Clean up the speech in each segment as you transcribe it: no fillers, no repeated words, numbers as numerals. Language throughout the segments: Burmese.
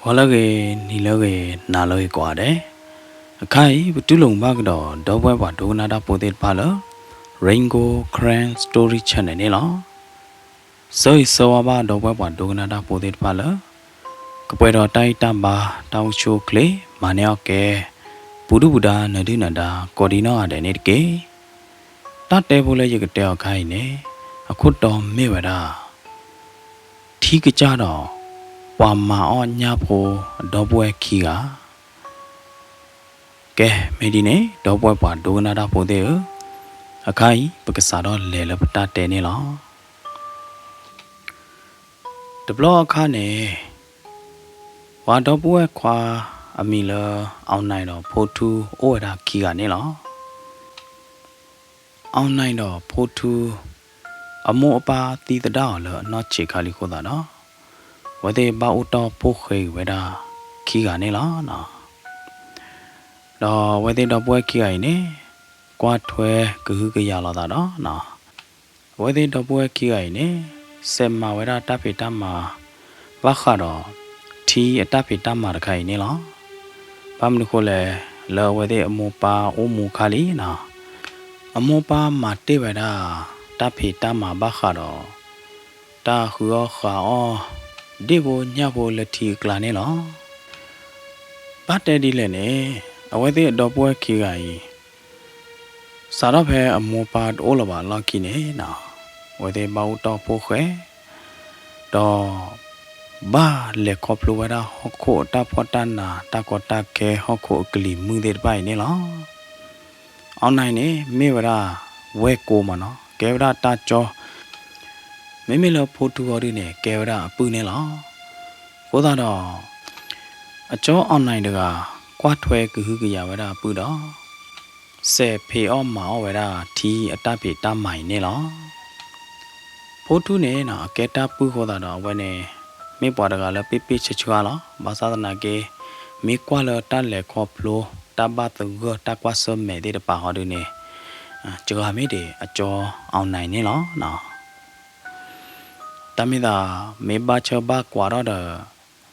ဝါလကေနီလောကေနာလောကေကွာတယ်အခိုင်ဘတူလုံဘကတော့ဒေါဘွဲဘွာဒိုနာတာပိုတေပါလော Rainbow Cran Story Channel နေလောဆိုစောဘာဒေါဘွဲဘွာဒိုနာတာပိုတေပါလောကပွဲတော်တိုက်တပါတောင်ချိုကလေးမာနေော့ကဲဘူဒုဘူဒါနဒိနတာကော်ဒီနောတဲ့နေတကေတတဲဖို့လဲရကတဲခိုင်နေအခုတော်မေဝရာထီကကြတော့ဝါမာအောညာဖို့ဒေါပွဲခီကကဲမေဒီနေဒေါပွဲပွားဒိုနာတာဖို့တဲ့အခိုင်ပကစားတော့လဲလပတာတဲနေလောဒဘလောအခါနေဝါဒေါပွဲခွာအမီလအောင်နိုင်တော့ဖိုထူအိုဝဒါခီကနေလောအောင်နိုင်တော့ဖိုထူအမောအပါတီတတော်လောနော်ချေခါလီခိုတာနော်ဝဒေဘာဥတော်ပိုခေဝဒါခီကနေလောနော်တော့ဝဒေတော့ပွဲခီအိုင်နေကွာထွဲဂဟုကရလာတာတော့နော်ဝဒေတော့ပွဲခီအိုင်နေစမဝဒါတပိတမဘာခါတော့ထီအတပိတမရခိုင်နေလောဘာမလို့ခိုလဲလောဝဒေအမောပါအိုမူခါလီနော်အမောပါမတေဝဒါတပိတမဘာခါတော့တာခူခါအောဒီဘညဘလက်ထီကလာနေလောပတ်တဲဒီလဲနေအဝဲသေးတော့ပွဲခီကကြီးစာတော့ဖဲအမောပါအိုးလပါလောက်ကိနေနော်ဝဲသေးဘောက်တော့ပိုခဲတော့ဘာလေခေါပလိုဝဒါဟခိုတာဖောတနာတာကောတာကဲဟခိုကလီမှုတဲ့ပိုင်နေလောအွန်လိုင်းနေမေဝရာဝဲကိုမနော်ကဲဝရာတာချောမေမေလဖိုတူဟော်ဒီနေကဲဝရာအပူနေလောကိုသာတော့အကျော်အွန်လိုင်းတကကွာထွဲကဟုကရဝရာပူတော့စေဖေအော်မောဝရာထီအတပိတမိုင်နေလောဖိုတူနေနော်ကဲတာပူခေါ်တာတော့ဝဲနေမေပွားတကလည်းပိပိချချွာလောဘာသာနာကေမေကွာလတလဲခေါပလိုတဘတ်ဂတကွာစမဲတဲ့ပါဟော်ဒီနေကျော်မေတဲ့အကျော်အွန်လိုင်းနေလောနော်တမိသာမေဘချဘကွာတော့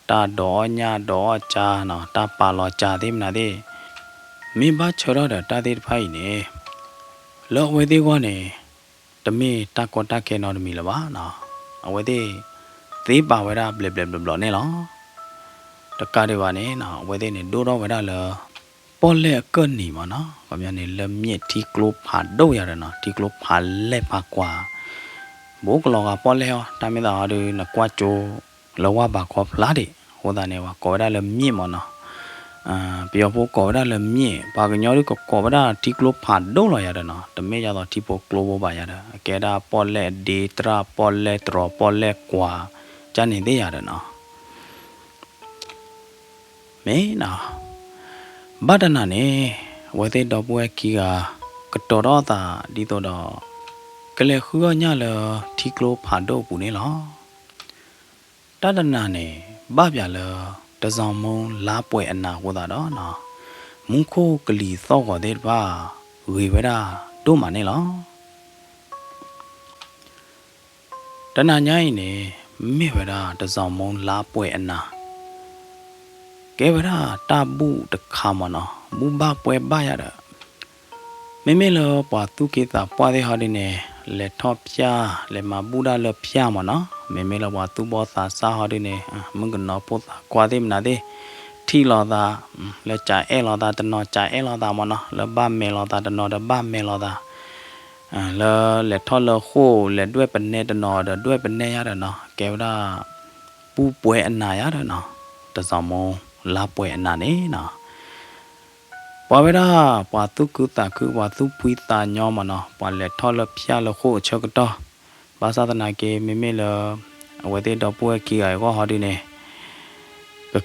တာဒေါ်ညာဒေါ်ချာနော်တာပါလောချာသေးမနာသေးမေဘချတော့တာသေးဖိုင်နေလောဝဲသေးကောနေတမေတာကောတာကဲနော်တမီလပါနော်အဝဲသေးသေးပါဝဲတာဘလဘလဘလနေလောတကားတွေပါနေနော်အဝဲသေးနေဒိုးတော့ဝဲတာလောပေါ်လဲကနီမနော်ဗမာနေလမြစ်တီကလိုဖာတော့ရတယ်နော်တီကလိုဖာလဲပါကွာဘိုးကလောကပေါ်လဲဟောတမင်သားတွေနကွာချိုလောဝဘာခေါဖလာတဲ့ဟောတာနေဝကောရလမြင့်မနော်ပြောဖို့ကောရလမြင့်ဘာကညောရီကောဗရာတီကလိုဖာတော့လာရတယ်နော်တမဲရတော့တီပိုကလိုဘောပါရတယ်အကဲဒါပေါ်လဲဒေတရာပေါ်လဲထရပေါ်လဲကွာကျန်နေသေးရတယ်နော်မဲနော်ဘာဒနာနေဝဲတဲ့တော့ပွဲကီကတော်တော့တာဒီတော့ကလေခူညလတီကလိုဖာတော့ပူနေလောတဒနာနေဘာပြလတစောင်းမုံလားပွဲအနာဟောတာတော့နော်မုန်ခိုကလီသော့ကောတဲ့ဘာဝေဝရာတို့မနေလောတနာညိုင်းနေမေဝရာတစောင်းမုံလားပွဲအနာကဲဝရာတပုတခါမနော်ဘူဘာပွဲဘာရတာမေမေလောပွားသူကေတာပွားတဲ့ဟာဒီနေလက်ထော့ပြလက်မဘူဒါလပြမနော်မေမေလောပွားသူဘောသာစာဟာဒီနေမငနောပိုတာကွာသေးမနာသေးထီလောသာလက်ကြအဲလောသာတနော်ကြအဲလောသာမနော်လဘမေလောသာတနော်တဘမေလောသာလက်ထော့လခိုးလက်တွဲပနေတနော်တွဲပနေရတယ်နော်ကဲဝဒါပူပွဲအနာရတယ်နော်တစောင်းမုံလာပွဲအနာနေနော်ပွာဝဲတာပွာသူကုတာကုပွာသူပွီတာညောမနော်ပွာလက်ထော်လဖျားလခိုးချက်တော့ဘာသာတနာကေမေမေလအဝဲတဲ့တော့ပွဲကီရောဟောဒီနေ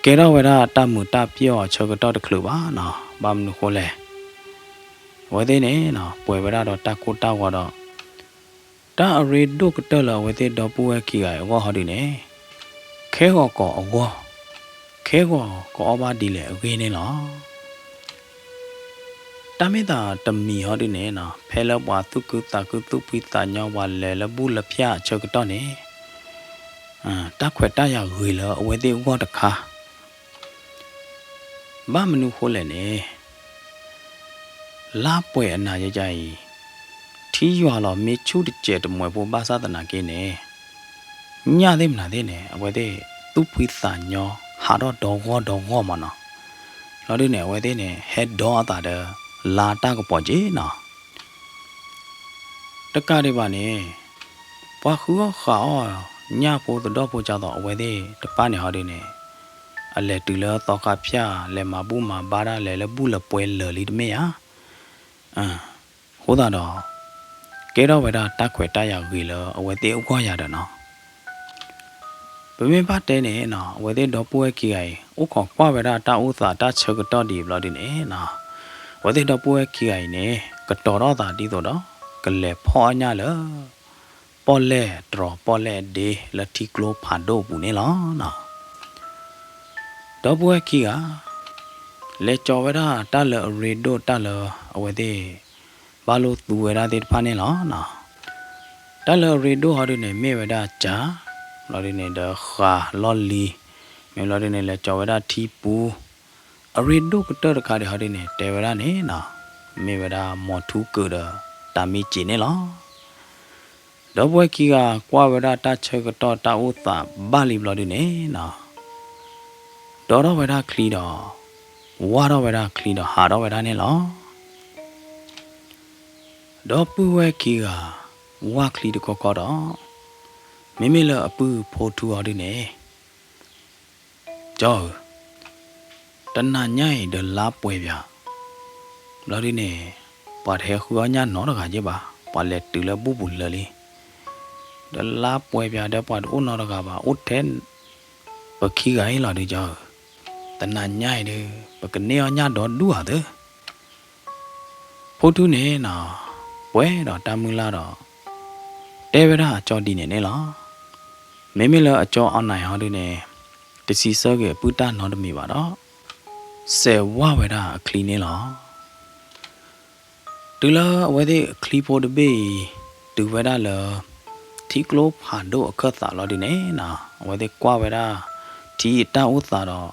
ကဲတော့ဝဲတာတမှုတပြောချက်တော့တခလူပါနော်ဘာမလို့ခိုးလဲဝဲတဲ့နေနော်ပွဲဝဲတာတော့တကူတောက်တော့တာရီဒုကတလဝဲတဲ့တော့ပွဲကီရောဟောဒီနေခဲကောကောအကောခဲကောဘာဒီလေအဝေးနေလောတမေတာတမီဟောဒီနေနော်ဖဲလဘွာသူကုတာကုသူပိတာညောဝါလဲလဘူးလဖျာချက်တော့နေတခွက်တရဝေလအဝဲသေးဥကောတခါ ဘာမနုခိုးလဲနေလာပွဲအနာရကြ၏ထီးရွာလောမေချုတကျဲတမွယ်ဖို့ပါသနာကင်းနေညသေးမနာသေးနဲ့အဝဲသေးသူ့ဖွေးစာညောဟာတော့ဒေါ်ငေါမနော်လော်ဒီနဲ့အဝဲသေးနဲ့ဟက်ဒေါ်အတာတဲ့လာတာကပေါ်ကြီးနော်တက္ကရီပါနေဘွားခူခါညဖို့တော့ဖို့ကြတော့အဝဲသေးတပနေဟော်ဒီနဲ့အလဲတူလောတော့ကဖျားလဲမဘူးမဘာရလဲလဘူးလပွဲလလီတမေဟာဟိုတာတော့ကဲတော့ဝဲတာတက်ခွဲတက်ရောက်ပြီလောအဝဲသေးဥခွာရတယ်နော်ဘမင်းပါတဲနေနော်အဝဲသေးတော့ပွဲကြီးအိဥခေါကွာဝဲတာတာဥသာတာချက်ကတော့ဒီဘလော်ဒီနေနော်ဝဲသေးတော့ပွဲကြီးအိနေကတော်တော့တာတီးတော့ကလဲဖောညာလောပေါ်လဲတော်ပေါ်လဲဒီလက်တီကလိုဖာဒိုဘူးနေလောနော်တော့ပွဲကြီးကလဲကြော်ဝဲတာတလရီဒိုတလအဝဲသေးဘာလို့သူဝဲတာတဲ့ဖာနေလောနော်တလရီဒိုဟာဒီနေမေဝဲတာဂျာလော်ဒီနေတော့ခါလော်လီမေလော်ဒီနေလဲကြော်ဝဲတာထီပူအရီဒိုကတော်ခါဒီဟာဒီနေတဲဝဲတာနေနော်မေဝဲတာမော်ထူးကောတာမီကျင်းနေလောတော့ပွဲကြီးကကွာဝဲတာတချက်ကတော့တာဥသာဘာလီဘလော်ဒီနေနော်တော့ဝဲတာခလီတော့ဝါတော့ဝဲတာခလီတော့ဟာတော့ဝဲတာနေလောတော့ပူဝဲကြီးကဝါခလီတကောတော့မိမိလအပူဖိုးထူအောင်ဒီနေကြောတဏညိုင်ဒလာပွဲပြလော်ဒီနေပါတဲ့ခူအညာနော်တခါကြပါပါလက်တူလပူပူလလီဒလာပွဲပြတဲ့ပါဦးနော်တခါပါဦးတဲ့ပခီကိုင်းလာဒီကြောတဏညိုင်တယ်ပကနေအညာတော့ဒူဟာတဲ့ဖိုးထူနေနော်ပွဲတော့တမူလာတော့တဲဝရအကြောဒီနေနေလားမိမိလအကြောအောင်နိုင်ဟောဒီနေတစီစောကေပုတနော်တမီပါတော့ဆေဝဝရအခလီနေလားတူလာဝဲဒီခလီဖို့တဘေတူဝရလတီကလိုဖာဒိုအခတ်သာလောဒီနေနော်ဝဲဒီကွာဝရတီတာဥသာတော့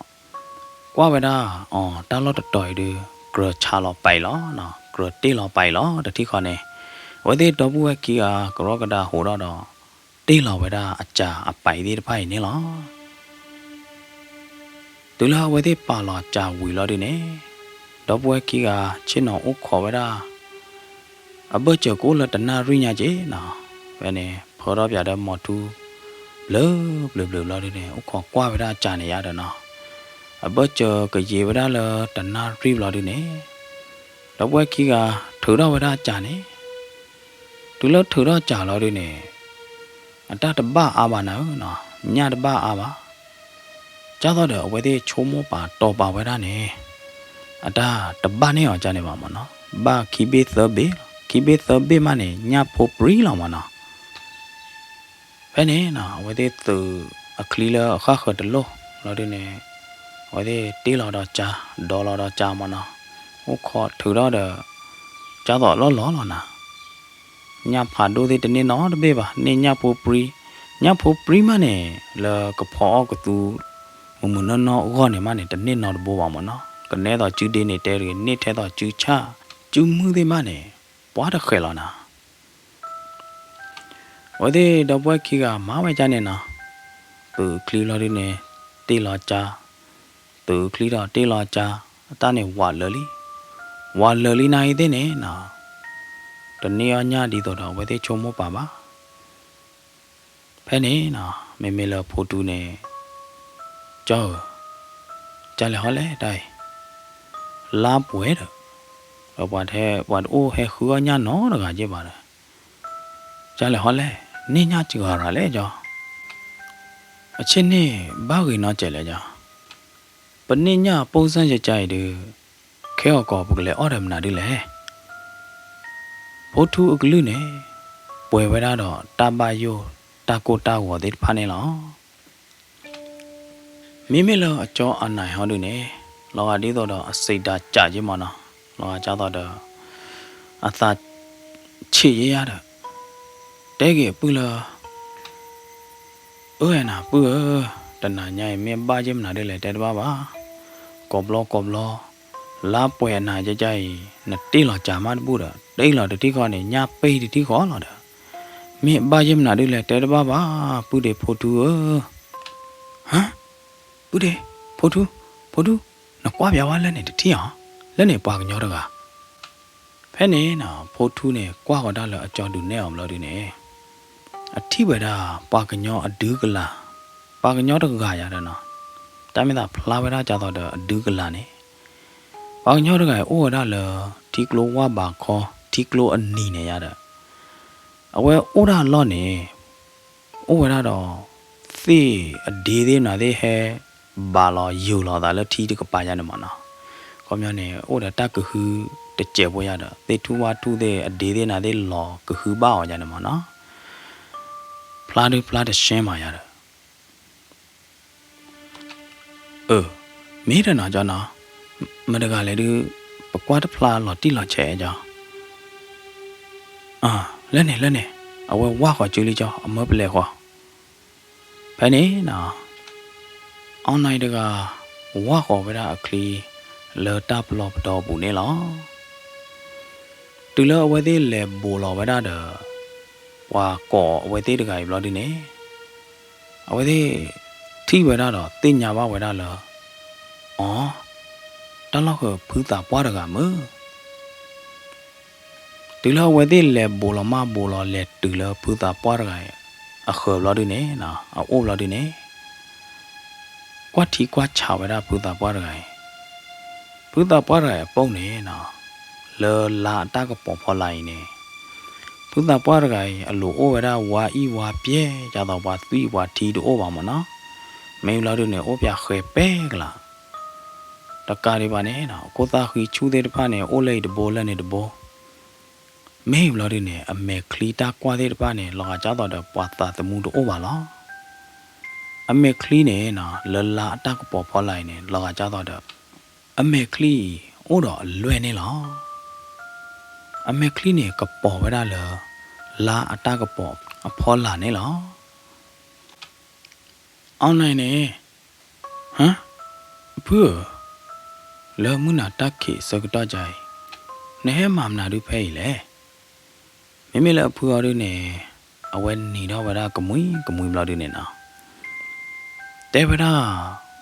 ကွာဝရအော်တာလော့တော်ဒီဂရချာလောပိုင်လောနော်ဂရတေလောပိုင်လောတတိခေါ်နေဝဲဒီတော့ဘူးဝဲကီကဂရောကဒါဟိုတော့တေလောဝဲတာအကြာအပိုင်ဒီတဖိုင်နေလောတူလာဝဲဒီပါလောကြာဝီလောဒီနေတော့ဘူးဝဲကီကချင်းတော်ဥခေါ်ဝဲတာအဘချကိုလတနာရိညာကျေနော်ဝဲနေဖော်တော့ပြတဲ့မော်တူဘလလောဒီနေဥခေါ်ကွာဝဲတာကြာနေရတယ်နော်အဘချကရေဝဲတာလတနာရိလောဒီနေတော့ဘူးဝဲကီကထူတော့ဝဲတာကြာနေတူလို့ထူတော့ကြာလောဒီနေအတတပအာပါနော်ညတပအာပါကြာတော့တယ်အဝဲသေးချိုးမောပါတော်ပါဝဲတာနေအတတပနေအောင်ကြာနေပါမနော်ဘာခိဘေသဘေမနေညဖို့ပရီလောင်မနော်ဘယ်နေနော်အဝဲသေးသူအခလီလာအခါခတ်လို့လောဒီနေဝဲသေးတေးလော်တော့ကြာဒေါ်လော်တော့ကြာမနော်ဟုတ်ခေါ်ထူတော့တယ်ကြာတော့လောနော်ညဖာဒိုဒီတနေနော်တပေးပါနေညဖို့ပရီမနဲ့လကဖောကတူမနော်အောနေမနဲ့တနေနော်ဘောပါမနော်ကနေတော့ကျူးတေးနေတဲရီနေထဲတော့ကျူးချကျူးမှုသေးမနဲ့ပွားတခဲလောနာဝဒီတော့ဘွက်ခီကမဝဲကြနေနော်သူခလီလော်ဒီနေတေးလော်ချသူခလီတော့တေးလော်ချအတနဲ့ဝါလလီနိုင်သေးနေနော်တနေအညာဒီတော့ဝဲသေးချုံမပါပါဖဲနေနော်မေလဖိုတူနေကြောကြလေဟောလေတိုင်လာပွဲတော့ဘာတဲ့ဘာအိုဟဲခူအညာနော်တကကြည့်ပါလားကြလေဟောလေနေညကြည့်ရတာလေကြောအချင်းနေဘာကိနော်ကြလေကြောပနိညာပုံစံရကြိုက်တယ်ခဲကောပုကလေအော်ရမနာဒီလေဘိုးထူအကလူနေပွဲဝဲတာတော့တာပါယိုတာကိုတာဝတဲ့ဖာနေလောမိမိလောအကျော်အနိုင်ဟောင်းနေလောကဒီတော့အစိတ်တာကြာခြင်းမနော်လောကကြတော့အသာချစ်ရရတာတဲကေပူလာအိုးရနာပူတနာညိုင်မင်းပါခြင်းမနာတယ်လေတဲတပါပါ Coblo La Puena Jai Natilla Jamad Dayla the Ticone Nya pay the Ticola Me Bayam Nadilla Ted Baba Pude Potu Huh Pude Potu No Quabia Lene the Tia Lene Pag Yoga Penny now Potune Quagadala a John Dunel Lodine A Tibeda Paganyo a Dugala Paganyo Gaya no Tamida Plavera Jado a Dugalani Paganyo Guy Oda Ticlo Wabako Ticlo and Nina Yada Away Oda Loni Oda Fee a didi na de he Bala Yula the tea to Payanamana Commune Oda Taku the Jeboyada they two are two day a didi na de law Kuhuba Yanamana Pladu shame yada Made na jana Madagale Paquata pla lotilla cheja Lenny I will walk a Julija a mobile Penny na on night walk over a clee le tap lop dog bunela to love where they le bull over the wa call where they the guy bloody ne away they tea without a thing yava without a don't look a put up water gamu to love where they le bull or ma bull or let to love put up water guy a her bloody ne na a old bloody ne Quat he quat chow without put up water guy put up water a pony na le la tag a popoline put up water guy a low over wa e wa pie jada wa 3 wa tea to over mana may loading a opia pegla the caribane quota he chew the pane ole the bowl and the bow may loading a make cleata quaded pane la jada the pata the mood over la a make clean na la tag popoline la jada the a make clean order luenela a make clean a capo la attack a pop a pola nela online huh poor le muna taki sagda jai ne mam na du pay le mimi la poor ne awen ni do wada kamui la du ne na te wada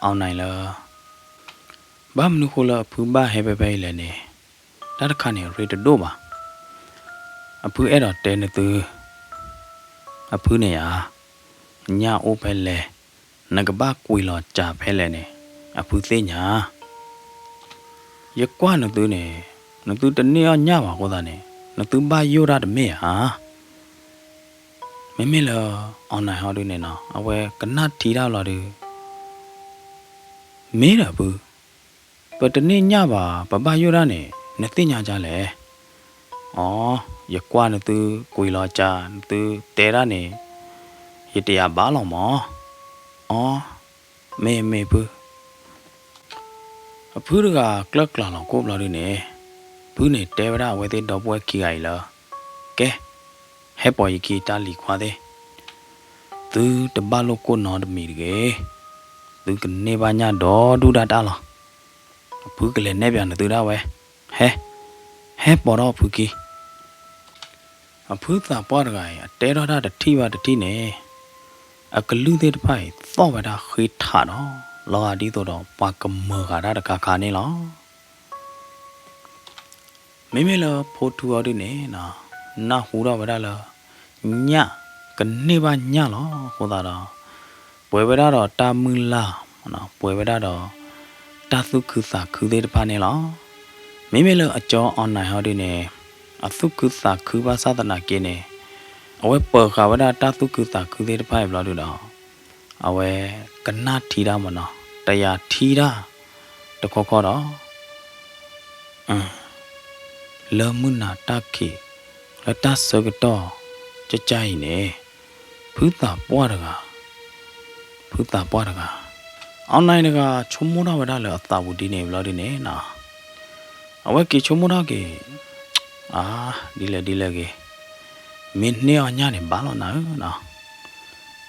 online la bam nu khola phu ba he pay le ne ta ta kha ne rate do ba a phu e do te ne tu a phu ne ya nya o phe le nagaba kwui lo cha phe le ne a phu te nya ye kwa no tu te ne nya ba ko da ne no tu ba yo da de me ha me lo online ha du ne na a we kana thi da lo du me da bu but te ne nya ba yo da ne ne te nya ja le ye kwa no tu kwui lo cha tu te da ne ye te ya ba lo mo me bu a phu ga klak la lo ko lo du ne bu ne te wada we te do bwe ki ai la ke he po yi ki ta li khwa de tu te ba lo ko no de mi de tu ke ne ba nya do du da ta la phu ke le ne bya ne tu da we he po do phu ki a phu ta po da ga te do da de thi ba de thi ne a ka lu de pai tho ba da khi tha do lo a di to do pa ka mo ga da ka kha ne lo me lo pho tu a di ne na hu do ba da la nya ka ne ba nya lo ko da da pwe ba da do ta mu la na pwe ba da do ta su khu sa khu de pa ne lo me lo a cho online ha di ne a su khu sa khu ba sa da na ke ne a we pa kha ba da ta su khu sa khu de pa ba do da a we kana thi da ma no ta ya thi da to kho do le mu na ta ki la ta so ga to cha chai ne phu ta po da ga online ga chomo da ba da le ta bu di ne ba di ne na a we ki chomo da ke di le ke min ne a nya ne ba lo na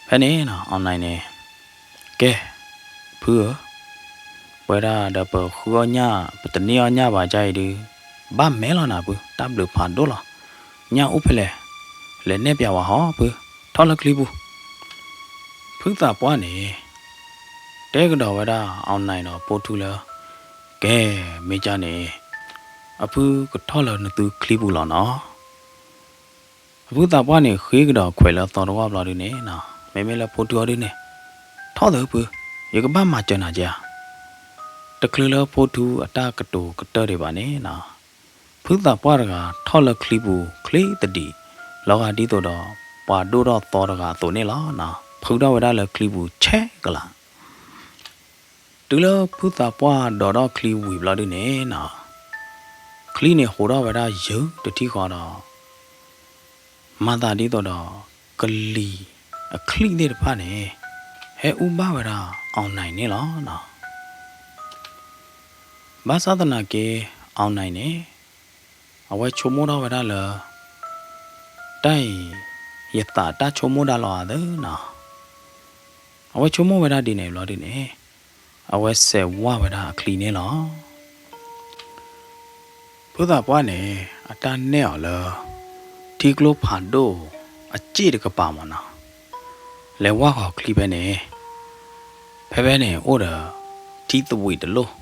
phe ne na online ne ke phu Weda da per huonya petenia nya ba jai du ba melo na bu tam lu phan do la nya upele le ne pya wa ho bu tho la kli bu phu ta pwa ne te ka do weda online no po thu la ke me cha ne a phu ko tho la na tu kli bu la no a phu ta pwa ne khwe ka do khwe la to do wa la du ne na me me la po thu du ne tho do bu ye ka ba ma cha na jaတကလလဖိုတူအတာကတူကတရပါနေနာဖုသာပွားရကထော်လခလီဘူးခလီတတိလောကတီတော့ပွာဒိုတော့တော်ရကသို့နေလားနာဖုဒဝဒလခလီဘူးချဲကလာတူလဖုသာပွားတော့ခလီဝီဘလာဒီနေနာခလီနေဟိုတော့ဝဒယုတတိခေါ်တော့မသာတီတော့ကလီအခလီနေတဖာနေဟဲဥပဝဒအောင်နိုင်နေလားနာဘာသာတနာကေအောင်နိုင်နေအဝဲချုံမိုးတော့ဝရလာတိုင်ရတာတာချုံမိုးတာလောတဲ့နော်အဝဲချုံမိုးဝရဒီနေလောဒီနေအဝဲဆဲဝဝရအခလီနေလောဘုရားပွားနေအတန်နဲ့ော်လောဒီကလိုဖန်ဒိုအကြည့်တကပါမနော်လဲဝါခေါခလီပဲနေဖဲဖဲနေဩဒါတီးတဝီတလို့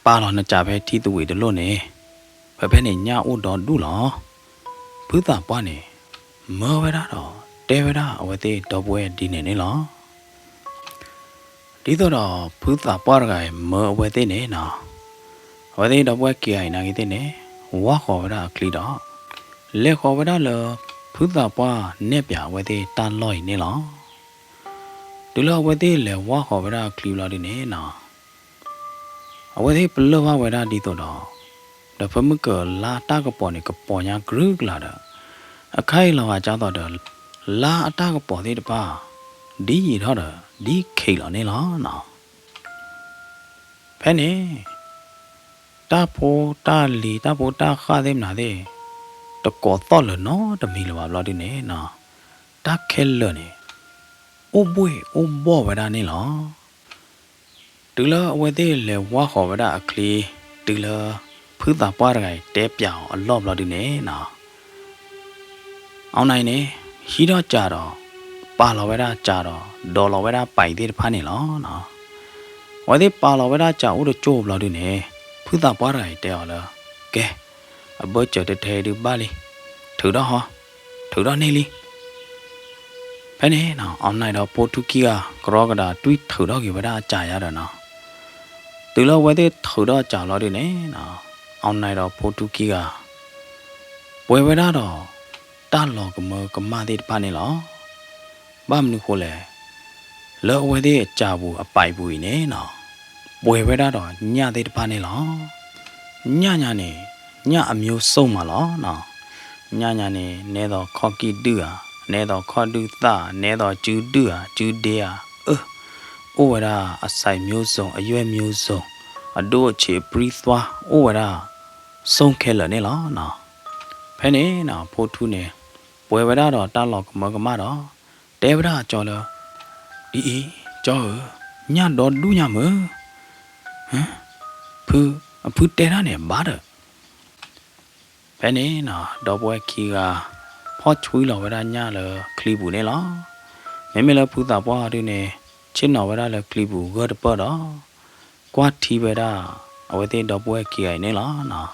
ပါလောနကြပဲတီတူဝေတလို့နေဖဖဲနေညာအိုတော်ဒူလောဘုသာပွားနေမောဝရတော့တဲဝရအဝသေးတော့ပွဲဒီနေနေလောဒီတော့ဘုသာပွားရကမောဝသေးနေနော်အဝသေးတော့ပွဲကြိုင်နာကြီးတဲ့နေဝါခေါ်ဝရကလီတော့လက်ခေါ်ဝရလဘုသာပွားနဲ့ပြဝသေးတန်လို့နေလောဒီလိုဝသေးလေဝါခေါ်ဝရကလီလာဒီနေနော်အဝသေးပလောဝဝရဒီတော့ဒဖမကလာတာကပေါ်နေကပေါ်ညာဂရုကလာတာအခိုင်လောကကြတော့လာအတာကပေါ်သေးတပါဒီရတော့ဒီခိလောနေလားနော်ဖဲနေတာဖို့တာလီတာဖို့တာခါသေးမနာသေးတကောတော့လနော်တမီလောဘလာဒီနေနော်တာခဲလနေအိုဘွေအိုဘောဝရနေလားတူလာအဝသေးလေဝါခေါ်ဝဒအခလီတူလာဖူးတာပွားရိုင်တဲပြောင်အလော့ဘလော်ဒီနေနော်အောင်နိုင်နေဟီတော့ကြတော့ပါလော်ဝဒကြတော့ဒေါ်လော်ဝဒပိုင်သေးဖားနေလောနော်ဝသေးပါလော်ဝဒကြဦးတော့ကျိုးဘလော်ဒီနေဖူးတာပွားရိုင်တဲအောင်လားကဲအဘောကျတဲ့ထဲဒီပါလီထူတော့ဟောထူတော့နေလီဖဲနေနော်အောင်နိုင်တော့ပိုတူကီကကရောကဒါတွီထူတော့ကြီးဝဒကြာရတော့နော်တူလောဝဲတဲ့ထူတော့ကြာလို့ဒီနေနော်အောင်နိုင်တော့ပိုတူကီကဝဲဝဲတော့တာလောကမကမတဲ့ပါနေလောဘာမလို့ခိုးလဲလောဝဲတဲ့ကြာဘူးအပိုက်ဘူးနေနော်ဝဲဝဲတော့ညတဲ့ပါနေလောညနေညအမျိုးစုံမလောနော်ညနေနေတော့ခေါကီတူဟာနေတော့ခေါ်တူတာနေတော့ကျူတူဟာကျူတေးဟာဩဝရအဆိုင်မျိုးစုံအရွယ်မျိုးစုံအတို့အခြေပရီသွားဩဝရဆုံးခဲလနေလားနော်ဖဲနေနော်ဖိုးထူးနေပွဲဝရတော့တာလောကမကမတော့တဲဝရကြော်လဒီကြောညတော့လူညမဟမ်ဖူတဲရနေဘာဒဖဲနေနော်တော့ပွဲခီကဖော့ချွေးလောဝရညလခလီဘူးနေလားမဲမဲလဖူတာပွားရနေချင်းနော်ဝရလကလီဘူးဂတ်ပတ်တော့ကွာတီဝရအဝသေးတော့ပွဲကြိုင်နေလားနော်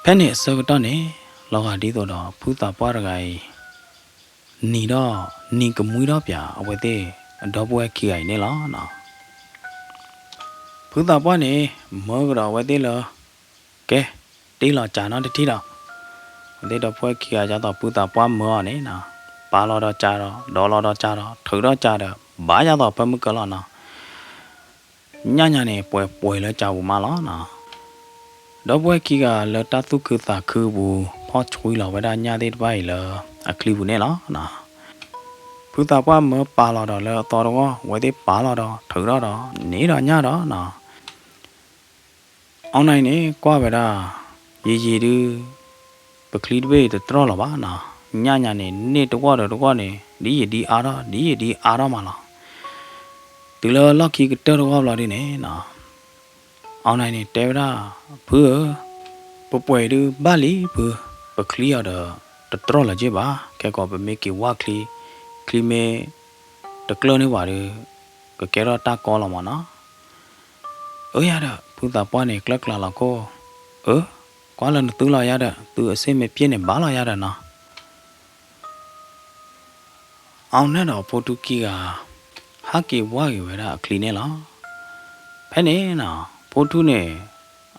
ဖဲနေစကတော့နေလောကဒီတော့ဖူတာပွားရကိုင်နီတော့နီကမွေးတော့ပြအဝသေးတော့ပွဲကြိုင်နေလားနော်ဖူတာပွားနေမောကတော့ဝသေးလောကဲတေးလောကြာတော့တတိတော့ဝသေးတော့ပွဲကြိုင်ကြတော့ဖူတာပွားမောနေနော်ပါလောတော့ကြာတော့ဒေါ်လောတော့ကြာတော့ထူတော့ကြာတော့ဘာရတော့ပမကလောနော်ညနေပွဲလဲကြာဘူးမလားနော်တော့ပွဲကြီးကလတတုကတာခူဘူးဖော့ချွေးလောဝဒညတဲ့ပိုင်လအခလီဘူးနေလားနော်ဖူတာပွားမပါလောတော့လဲတော်တော့ဝဲသေးပါလောတော့ထူတော့နေတော့ညတော့နော်အောင်နိုင်နေကွာပဲဒါရီတူပကလီတဘေးတော်လောပါနော်ညနေနေတော့နေဒီအားတော့မလား ဒီလိုလော်ကီကတော်တော်လာနေနော်အောင်နိုင်နေတဲဗရာဘူးပွယ်တူဘာလီဘူးပကလီရတော့တော်လာကြပါကဲကောပမေကီဝါကလီမေတကလနေပါလေကဲတော့တာကောလာမနော်အိုရတာဘူးတာပွားနေကလကလာကောကွာလန်တူလာရတဲ့သူအစိမ့်မပြင်းနေဘာလာရတဲ့နော်အောင်နဲ့တော့ပိုတူကီကဟာကီဝါရီဝဲတာကလီနေလားဖဲနေနော်ပိုတူနေ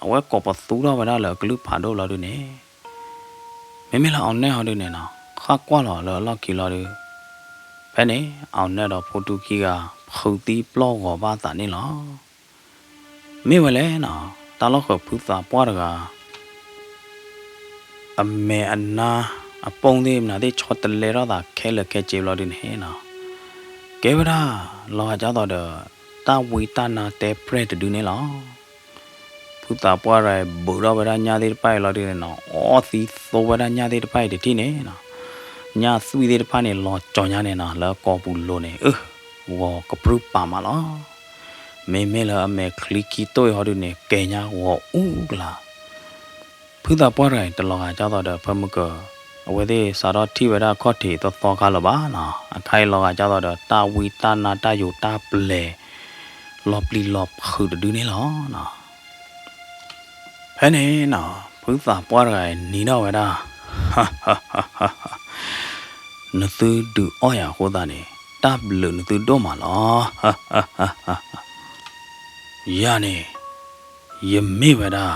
အဝဲကောပသူတော့ဝဲတာလေကလူဖာတော့လာတို့နေမလာအောင်နဲ့ဟောတို့နေနော်ခါကွာလာလော်ကီလာတို့ဖဲနေအောင်နဲ့တော့ပိုတူကီကဖုတ်တီပလော့ကောပါတာနေလားမေဝလဲနော်တာလောက်ခဖူတာပွားတကအမေအနာအပုံသေးမနာသေးချောတလေတော့တာခဲလခဲကျေလို့ဒီနေနော်ကဲဗရာလောကြတော့တာဝီတာနာတဲပရက်တူနေလားဖူတာပွားရဲဘူရဗရာညာသေးပိုင်လို့ဒီနော်အော်သီသောဗရာညာသေးပိုင်ဒီနေနော်ညာဆွေသေးပိုင်နေလောကြောင်ညာနေနော်လောကောပူလို့နေဝေါကပရုပါမလားမေလာအမေကလီကီတိုဟောဒီနေကဲညာဝေါဦးကလားဖူတာပွားရဲတလောကကြတော့ဖမကအဝဲသေးစာတော့ထိဝဲတာခော့တီတော့ကားလပါနော်အခိုင်လောကကြတော့တာဝီတာနာတာယိုတာပလေလော်ပလီလော်ခူဒူနေလောနော်ဖဲနေနော်ဖူတာပွားရဲနီနော်ဝဲတာနသူဒူအော်ရဟိုတာနေတာဘလနသူတော့မလားယာနေယမေဝဲတာ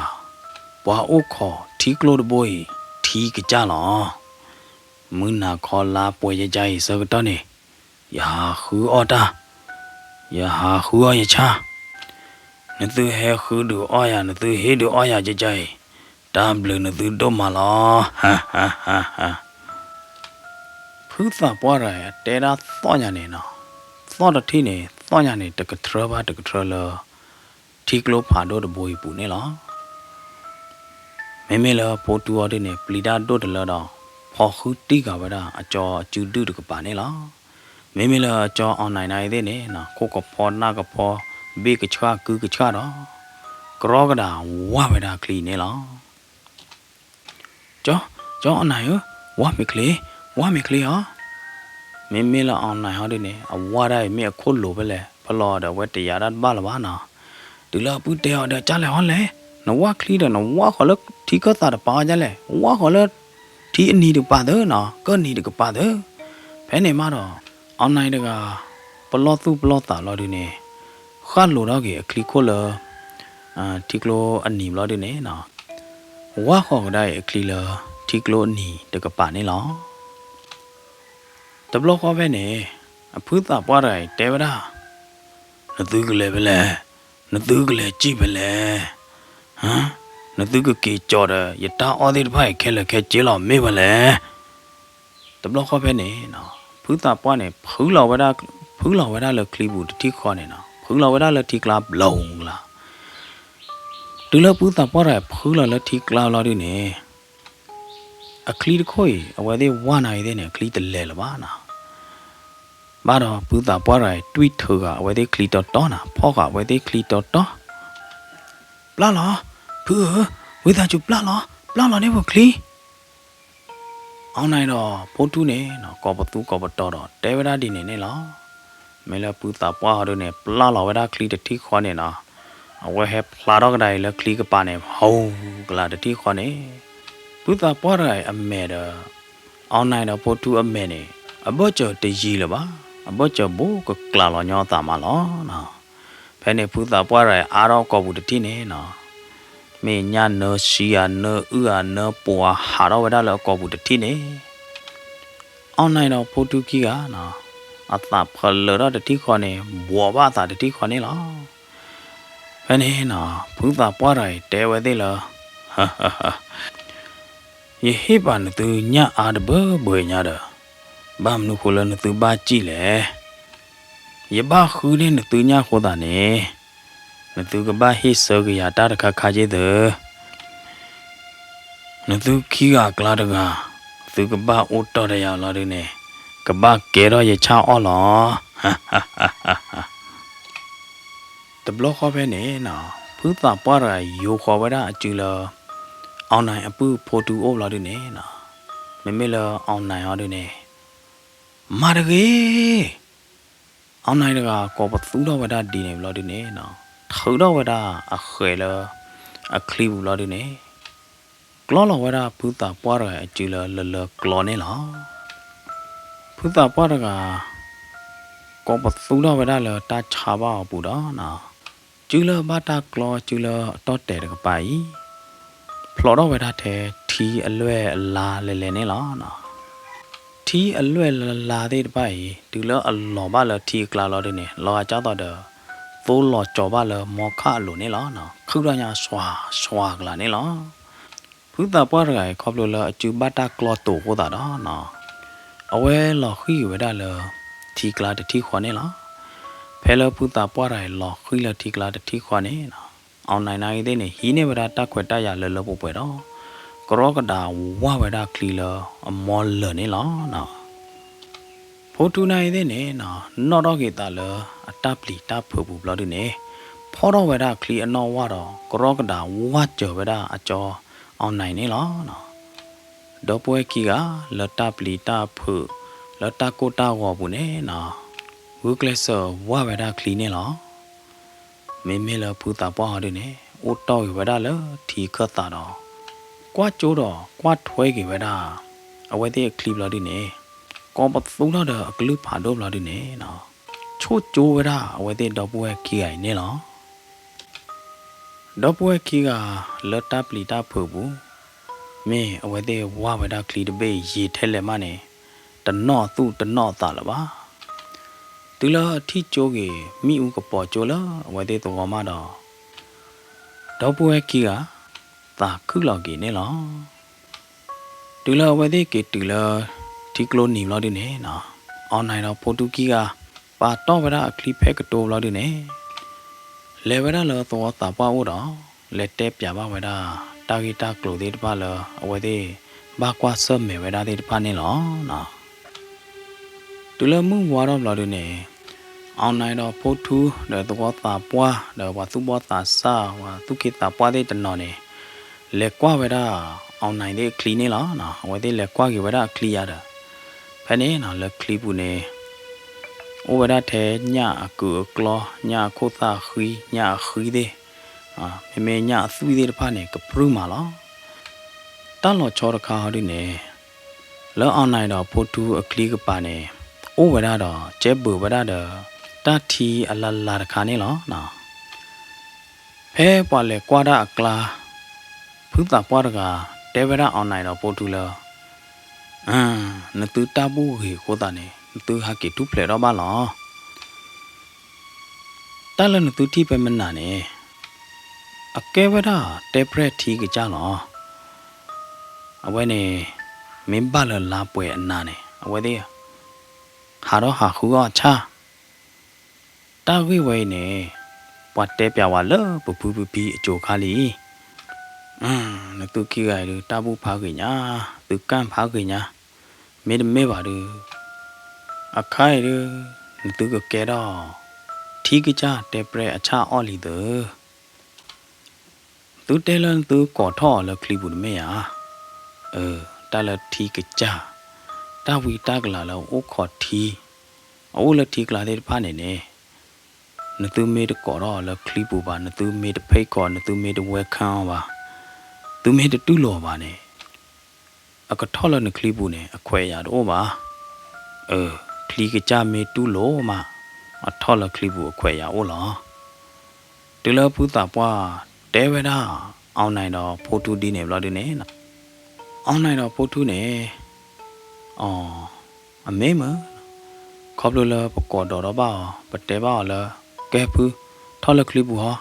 ပွားအိုခေါ်ထီကလိုဒဘွိထီကကြလောမွနာခေါ်လာပွဲရကြစကတော့နေယာခူအော်တာယာခူအော်ရချာနသူဟဲခူဒူအော်ရနသူဟေဒူအော်ရကြတာဘလနသူတော့မလားဖူးသာပွားရတဲတာသောညာနေနော်သောတတိနေသောညာနေတကထရဘာတကထရလထီကလိုဖာတော့တဘွိပူနေလားမေလာပိုတူအော်ဒီနေပလီတာတို့တလတော့ဖော်ခူတီကဝဒအကျော်ကျူတုတကပါနေလားမေလာအကျော်အွန်လိုင်းနိုင်သေးနေနော်ကိုကဖော်နာကဖော်ဘေကချွာကူကချွာတော့ကရောကဒါဝဝဒကလီနေလားကျော်အနိုင်ဝမကလီဟာမေလာအွန်လိုင်းဟောဒီနေအဝါရိုင်မေခုလိုပဲလေဖလော်တော့ဝက်တရရဘာလဘာနော်ဒီလာပူတဲတော့ကြားလဲဟောလဲနဝကလီတော့နဝခေါ်လို့ထီကတာပါကြလဲဝါခေါ်လို့ထီအနီတပါတယ်နော်ကောနီတကပါတယ်ဘယ်နေမှာတော့အွန်လိုင်းတကပလော့သူပလော့တာလို့ဒီနေခါလို့တော့ကကလီခိုလထီကလိုအနီလို့ဒီနေနော်ဝါခေါ်တဲ့ကလီလထီကလိုအနီတကပါနေလားတဘလော့ခေါ်ပဲနေအဖူးတာပွားတယ်တဲဗရာနသူကလေးပဲလေနသူကလေးကြည့်ပဲလေနသူကကေကြော်တယ်ရတာအော်ဒီဖိုင်ခဲလခဲကျေလောမေးပါလေတဘလခေါ်ပဲနေနော်ဖူးတာပွားနေဖူးလောဝဒလကလီဘူးတတိခေါ်နေနော်ဖူးလောဝဒလတီကလာဘလုံလားဒူလပူးတာပွားရဖူးလောလတီကလာလာဒီနေအခလီတခွေအဝဲသေးဝါနိုင်သေးနေခလီတလဲလပါနော်ဘာတော့ပူးတာပွားရတွီထောကအဝဲသေးခလီတော်နာဖောကအဝဲသေးခလီတော်ပလာလားဖူးဝေးသားကျပလာလားနေဖို့ခလီအောင်နိုင်တော့ပို့တူးနေနော်ကောပတူကောပတော်တော့တဲဝရဒီနေလားမဲလပူတာပွားတော့နေပလာလာဝရခလီတတိခေါ်နေနော်အဝဲဟဲပလာတော့ကတိုင်လခလီကပါနေဟောကလာတတိခေါ်နေပူတာပွားရအမဲတော့အောင်နိုင်တော့ပို့တူးအမဲနေအဘောကျော်တကြီးလပါအဘောကျော်ဘိုးကကလာလောညောတာမလားနော်ဖဲနေပူတာပွားရအားတော့ကောဘူးတတိနေနော်မေညာနောရှိယာနောဥယာနောပွာဟာတော့ဝဒလောကောဘူးတတိနေအွန်လိုင်းတော့ပိုတူကီကနော်အသာဖလရတတိခေါ်နေဘောဘာသာတတိခေါ်နေလားဘယ်နေနော်ဘုသာပွားရိုင်တဲဝဲသေးလားယေဟိပါနသူညအားတဘဘွေညာတော့ဘာမနုခိုလနသူဘာကြည့်လေယဘခူးနေနသူညခိုတာနေနသူကဘာဟိဆောကရတာတခါခါကျေတဲ့နသူခီကကလာတကသူကဘာအိုတော်ရရလာနေကဘာကဲတော့ရချောင်းအော်လော the block of any now. Put the para you cover a jula on I put for two over the name. Mimilla on nine ordinary. Margay on night a copper food over that dinner bloody now. Hold over a whaler a cleave bloody. Glola wera put the para jula la clonella. Put the para copper food over that touch haba Buddha now. Jula bata claw jula totte pie. Plot over that tea a lue la lenella. Tea a lue la de pie, dula a lobala tea clalodine, la jada, full lot jobala mocha lunella, Kudanya swag lanella. Put the water cobula jubata clotto with that no. Away la hui with a tea clad tea quanella. Pella put the water la huila tea clad tea quanella. On 9 then he never attacked with a level pedo. Crocodile waweda clealer a more learning law now. Potuna then not a getala a taply tap purple bloody nay. Porto weda clear no water. Crocodile watch weda a jaw on 9 law now. Dopoe kiga la taply tap pu la takota wabune now. Workless waweda clean law. Mimilla put up ordine, or toy wedala, tea cutado. Quat jodo, quat twiggy weda. Away there cleave bloodine. Combat full of a glue pado bloodine now. Cho jo weda, away there double kia nilla. Double kiga, let up lita purbu. Me, away there waweda cleed bay ye tele money. The north to the north alaba. Tula tichoge mi ukapo chola wade to wamada. Dopu kia ta kulogi nela. Tula wade ke tula tiklo ni lodine na. Online of Portugia pa tovera clipek to lodine. Levera la to tapa ura let tap yaba weda tagita clothed pala wade bakwa sum me weda de panela na. Tula mu water lodine. On night of Potu, the water poa, the watu water sa, to get the body the nonny. Le quavera on 9 day clean la, where they le quagivera clear. Penny na le clipune. Over that head, nya a good claw, nya kota hui, nya huide. Me nya 3 day panic, a prumala. Talo chora cardine. Le on night of Potu a click pane. Over that, jebbu weda. Tea a la canilla now. Pay pale quada a cla. Put the porga, devera on night of Portula. Natu tabu he quodane, to haki to play robala. Talan to tip a manane. A cavera, depre tea jalo. Away mimbala lapwe and nane. Away there. Haro hahua cha. Ta we way ne. What tep ya wala, pupu pi jokali. Tu kia du tabu paginya, tu kan paginya. Made me badu. A kai du, tu go get all. Tigicha tepre a cha oli the. Tu telan tu koto la clibud mea. Tala tigicha. Ta we tagla la o koti. All a tigla de panene. Natu made a cora la clibuba, Natu made a paycor, Natu made a wekamba. Tu made a tulo bane. A catola na clibune, a quayad over. Cligacha made tulo ma. A taller clibu a quaya ola. Tilla put up wa, Davida, on night of Potu dine vladine. On night of Potune. Oh, a mema. Cobbler, Pocodoraba, but Devala. Gapu, taller clibuha.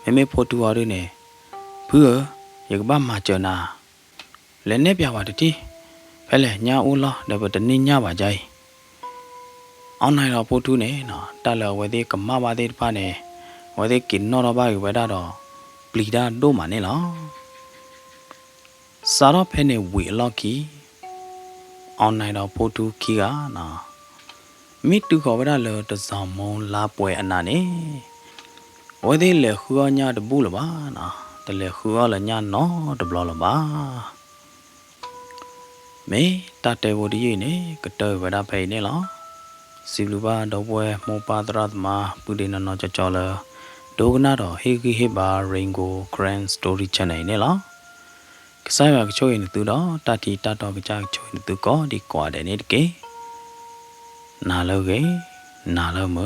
Meme Potu arine. Poor, Yagba machona. Lenebia waditi. Pele, nya ula, never the ninya wajai. On night of Potune, no, Tala, where they come mama de pane, where they can not about whether bleeda do manila. Sarah penny we lucky. On night of Potu kia, no. Meet to cover the Zamon lapway and nani. ဝဲသေးလေခူညာတပူလပါနော်တလေခူရလညာနော်တဘလလပါမေတတဲဝဒီယေနေကတဲဝဒဖိနေလောစီလူပါတော့ပွဲမောပါတရတ်မှာပူဒီနနော်ကြော်လဒိုကနာတော့ဟေဂီဟေဘာရင်ဂိုဂရန်စတိုရီချန်နေနေလောကစားရကချိုးရင်သူတော့တတီတတော်ကကြချိုးရင်သူကောဒီကွာတယ်နေတကေနာလောကေနာလောမ